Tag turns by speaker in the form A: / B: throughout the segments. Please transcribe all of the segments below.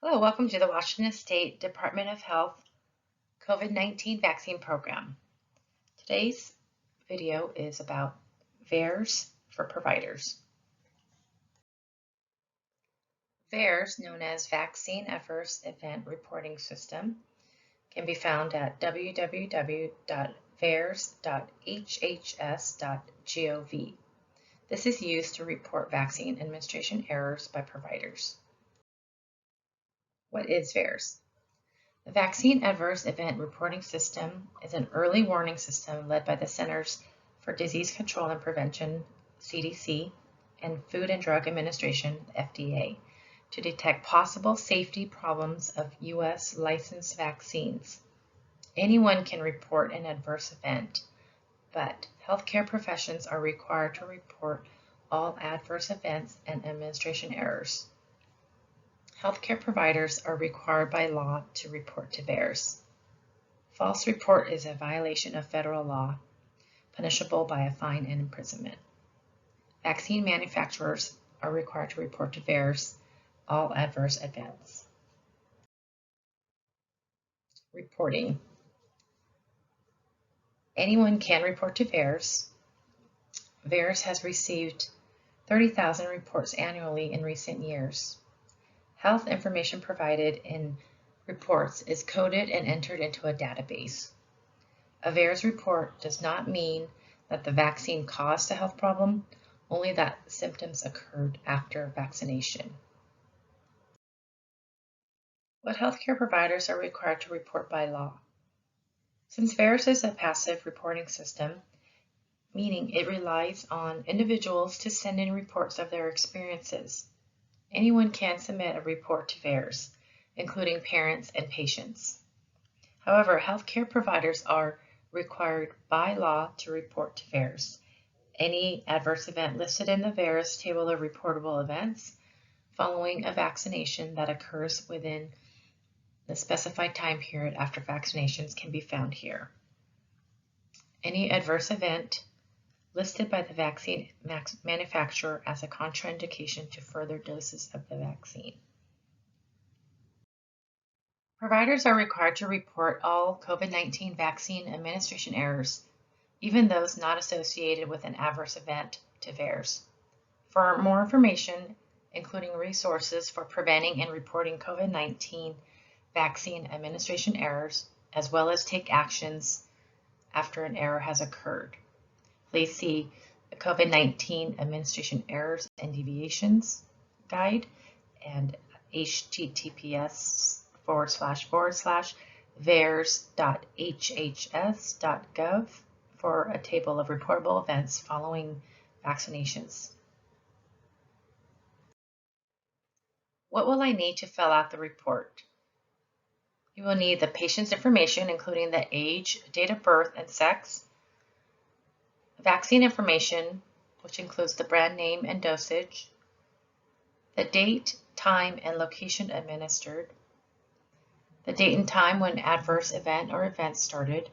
A: Hello, welcome to the Washington State Department of Health COVID-19 vaccine program. Today's video is about VAERS for providers. VAERS, known as Vaccine Adverse Event Reporting System, can be found at www.vaers.hhs.gov. This is used to report vaccine administration errors by providers. What is VAERS? The Vaccine Adverse Event Reporting System is an early warning system led by the Centers for Disease Control and Prevention, CDC, and Food and Drug Administration, FDA, to detect possible safety problems of U.S. licensed vaccines. Anyone can report an adverse event, but healthcare professions are required to report all adverse events and administration errors. Healthcare providers are required by law to report to VAERS. False report is a violation of federal law, punishable by a fine and imprisonment. Vaccine manufacturers are required to report to VAERS all adverse events. Reporting. Anyone can report to VAERS. VAERS has received 30,000 reports annually in recent years. Health information provided in reports is coded and entered into a database. A VAERS report does not mean that the vaccine caused a health problem, only that symptoms occurred after vaccination. What healthcare providers are required to report by law? Since VAERS is a passive reporting system, meaning it relies on individuals to send in reports of their experiences, anyone can submit a report to VAERS, including parents and patients. However, healthcare providers are required by law to report to VAERS any adverse event listed in the VAERS table of reportable events following a vaccination that occurs within the specified time period after vaccinations can be found here. Any adverse event listed by the vaccine manufacturer as a contraindication to further doses of the vaccine. Providers are required to report all COVID-19 vaccine administration errors, even those not associated with an adverse event, to VAERS. For more information, including resources for preventing and reporting COVID-19 vaccine administration errors, as well as take actions after an error has occurred, please see the COVID-19 Administration Errors and Deviations Guide and https://vaers.hhs.gov for a table of reportable events following vaccinations. What will I need to fill out the report? You will need the patient's information, including the age, date of birth, and sex, vaccine information, which includes the brand name and dosage, the date, time, and location administered, the date and time when adverse event or events started,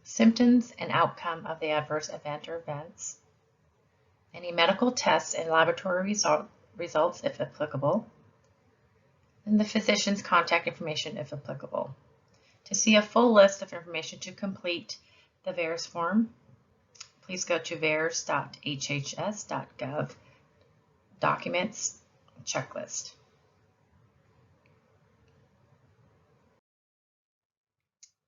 A: symptoms and outcome of the adverse event or events, any medical tests and laboratory results if applicable, and the physician's contact information if applicable. To see a full list of information to complete the VAERS form, please go to vaers.hhs.gov Documents Checklist.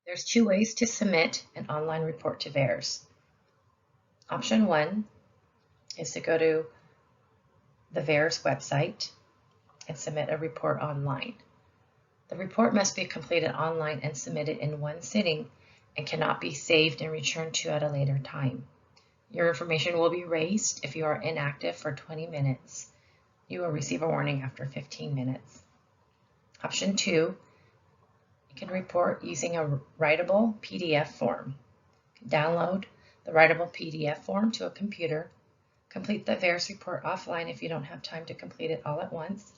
A: There's two ways to submit an online report to VAERS. Option 1 is to go to the VAERS website and submit a report online. The report must be completed online and submitted in one sitting and cannot be saved and returned to at a later time. Your information will be erased if you are inactive for 20 minutes. You will receive a warning after 15 minutes. Option 2, you can report using a writable PDF form. Download the writable PDF form to a computer. Complete the VAERS report offline if you don't have time to complete it all at once.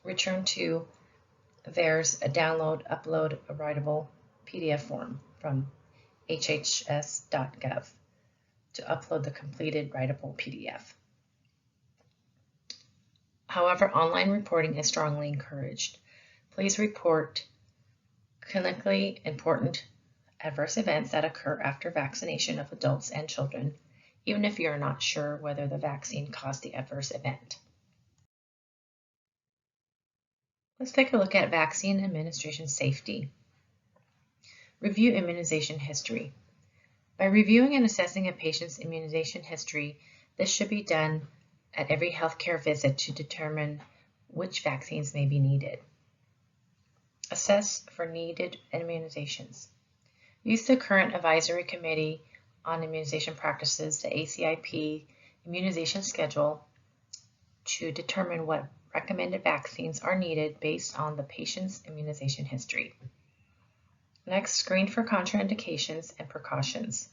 A: Return to VAERS, upload a writable PDF form from hhs.gov to upload the completed writable PDF. However, online reporting is strongly encouraged. Please report clinically important adverse events that occur after vaccination of adults and children, even if you're not sure whether the vaccine caused the adverse event. Let's take a look at vaccine administration safety. Review immunization history. By reviewing and assessing a patient's immunization history, this should be done at every healthcare visit to determine which vaccines may be needed. Assess for needed immunizations. Use the current Advisory Committee on Immunization Practices, the ACIP immunization schedule, to determine what recommended vaccines are needed based on the patient's immunization history. Next, screen for contraindications and precautions.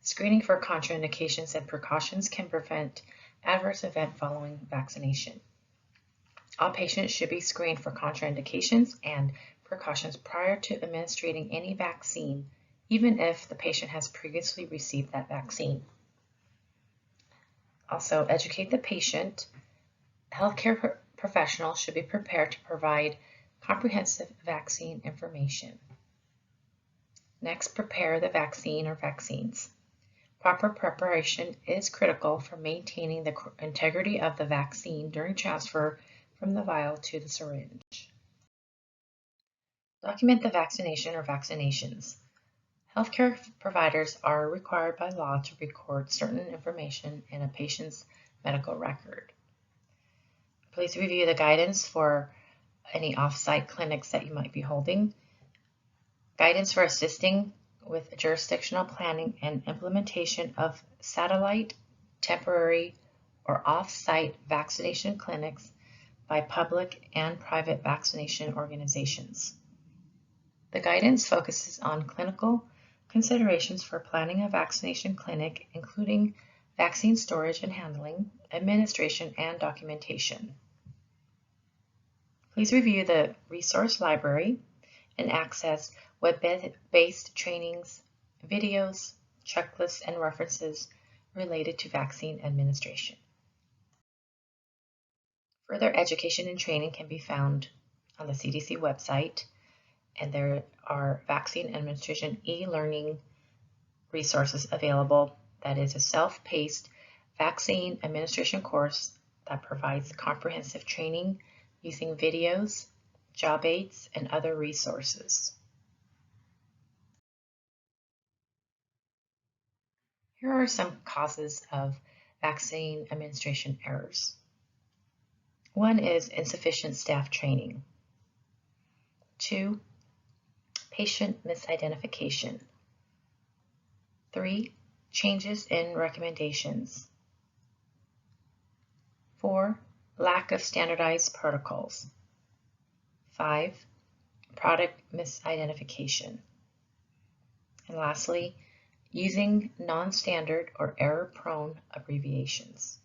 A: Screening for contraindications and precautions can prevent adverse event following vaccination. All patients should be screened for contraindications and precautions prior to administering any vaccine, even if the patient has previously received that vaccine. Also, educate the patient. Healthcare professionals should be prepared to provide comprehensive vaccine information. Next, prepare the vaccine or vaccines. Proper preparation is critical for maintaining the integrity of the vaccine during transfer from the vial to the syringe. Document the vaccination or vaccinations. Healthcare providers are required by law to record certain information in a patient's medical record. Please review the guidance for any off-site clinics that you might be holding. Guidance for assisting with jurisdictional planning and implementation of satellite, temporary, or off-site vaccination clinics by public and private vaccination organizations. The guidance focuses on clinical considerations for planning a vaccination clinic, including vaccine storage and handling, administration, and documentation. Please review the resource library and access web-based trainings, videos, checklists, and references related to vaccine administration. Further education and training can be found on the CDC website, and there are vaccine administration e-learning resources available. That is a self-paced vaccine administration course that provides comprehensive training using videos, job aids, and other resources. Here are some causes of vaccine administration errors. One is insufficient staff training. 2, patient misidentification. 3, changes in recommendations. 4, lack of standardized protocols. 5, product misidentification. And lastly, using non-standard or error-prone abbreviations.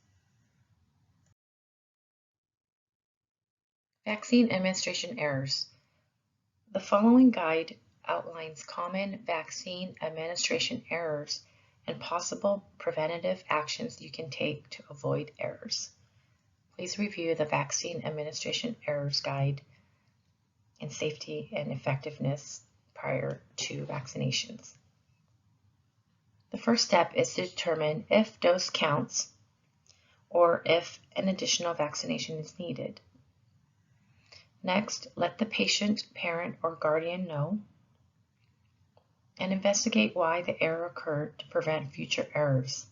A: Vaccine administration errors. The following guide outlines common vaccine administration errors and possible preventative actions you can take to avoid errors. Please review the Vaccine Administration Errors Guide in Safety and Effectiveness prior to vaccinations. The first step is to determine if dose counts or if an additional vaccination is needed. Next, let the patient, parent, or guardian know and investigate why the error occurred to prevent future errors.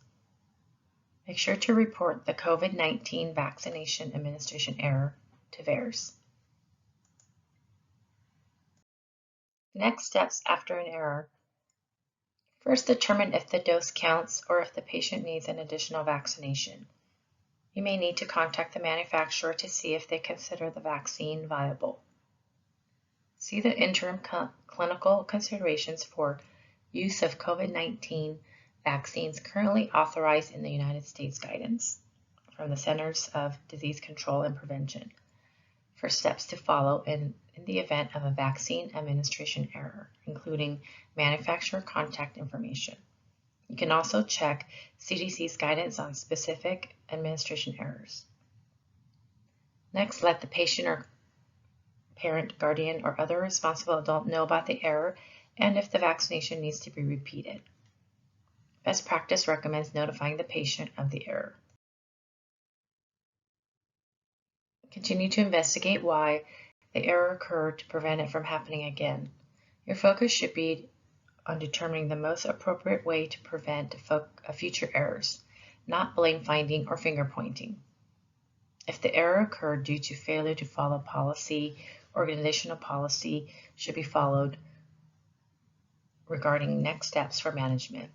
A: Make sure to report the COVID-19 vaccination administration error to VAERS. Next steps after an error. First, determine if the dose counts or if the patient needs an additional vaccination. You may need to contact the manufacturer to see if they consider the vaccine viable. See the interim clinical considerations for use of COVID-19 vaccines currently authorized in the United States guidance from the Centers of Disease Control and Prevention for steps to follow in the event of a vaccine administration error, including manufacturer contact information. You can also check CDC's guidance on specific administration errors. Next, let the patient parent, guardian, or other responsible adult know about the error and if the vaccination needs to be repeated. Best practice recommends notifying the patient of the error. Continue to investigate why the error occurred to prevent it from happening again. Your focus should be on determining the most appropriate way to prevent future errors, not blame finding or finger pointing. If the error occurred due to failure to follow policy, organizational policy should be followed regarding next steps for management.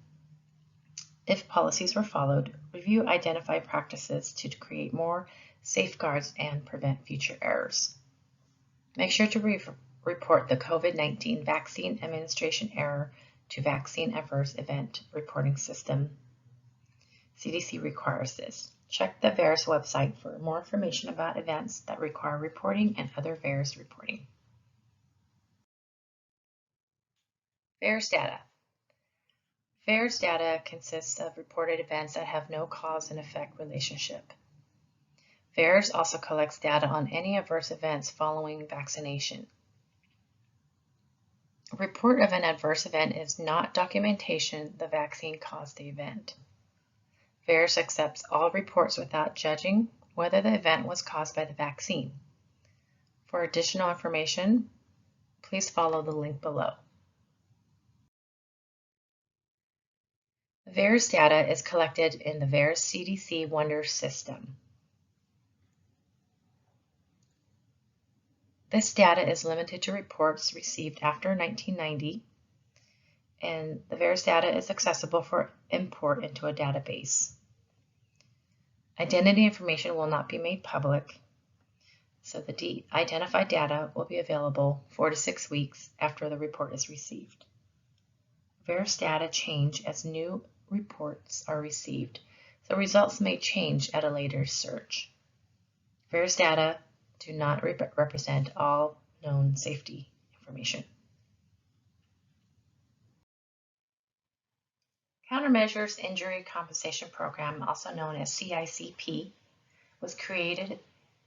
A: If policies were followed, review identified practices to create more safeguards and prevent future errors. Make sure to report the COVID-19 vaccine administration error to Vaccine Adverse Event Reporting System. CDC requires this. Check the VAERS website for more information about events that require reporting and other VAERS reporting. VAERS data. VAERS data consists of reported events that have no cause and effect relationship. VAERS also collects data on any adverse events following vaccination. A report of an adverse event is not documentation the vaccine caused the event. VAERS accepts all reports without judging whether the event was caused by the vaccine. For additional information, please follow the link below. The VAERS data is collected in the VAERS CDC Wonder system. This data is limited to reports received after 1990, and the VAERS data is accessible for import into a database. Identity information will not be made public, so the de-identified data will be available 4 to 6 weeks after the report is received. VAERS data change as new reports are received, so results may change at a later search. VAERS data do not represent all known safety information. Countermeasures Injury Compensation Program, also known as CICP, was created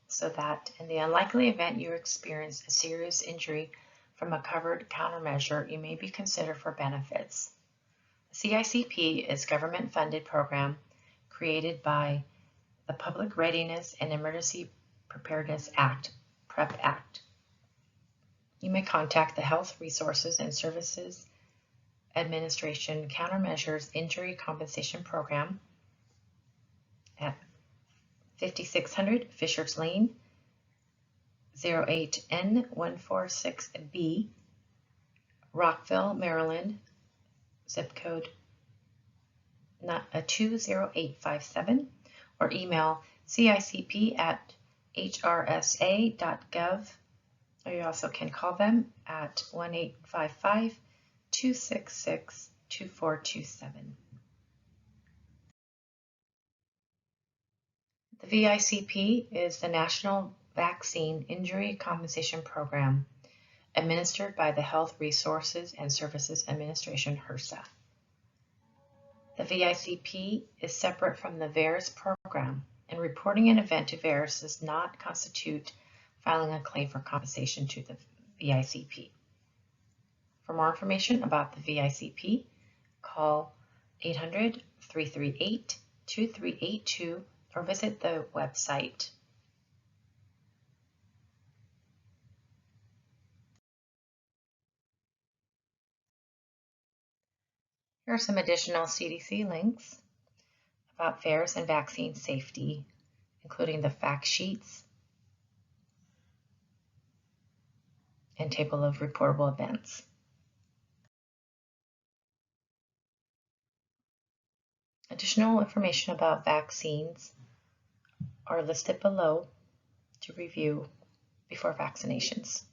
A: so that in the unlikely event you experience a serious injury from a covered countermeasure, you may be considered for benefits. The CICP is a government-funded program created by the Public Readiness and Emergency Preparedness Act, PREP Act. You may contact the Health Resources and Services Administration Countermeasures Injury Compensation Program at 5600 Fishers Lane, 08N146B, Rockville, Maryland, zip code 20857, or email cicp@hrsa.gov, or you also can call them at 1-855-266-2427. The VICP is the National Vaccine Injury Compensation Program administered by the Health Resources and Services Administration, HRSA. The VICP is separate from the VAERS program, and reporting an event to VAERS does not constitute filing a claim for compensation to the VICP. For more information about the VICP, call 800-338-2382 or visit the website. Here are some additional CDC links about VAERS and vaccine safety, including the fact sheets and table of reportable events. Additional information about vaccines are listed below to review before vaccinations.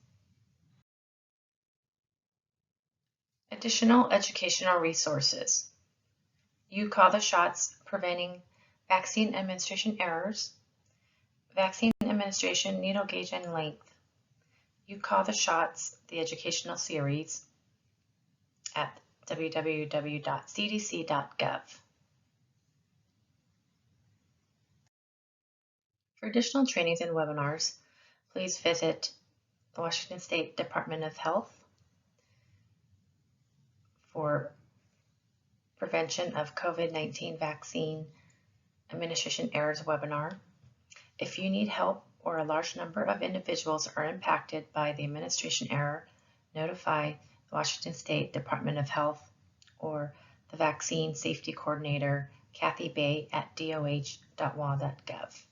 A: Additional educational resources. You Call the Shots, Preventing Vaccine Administration Errors, Vaccine Administration Needle Gauge and Length. You Call the Shots, the educational series at www.cdc.gov. For additional trainings and webinars, please visit the Washington State Department of Health for Prevention of COVID-19 Vaccine Administration Errors webinar. If you need help or a large number of individuals are impacted by the administration error, notify the Washington State Department of Health or the Vaccine Safety Coordinator, Kathy Bay, at doh.wa.gov.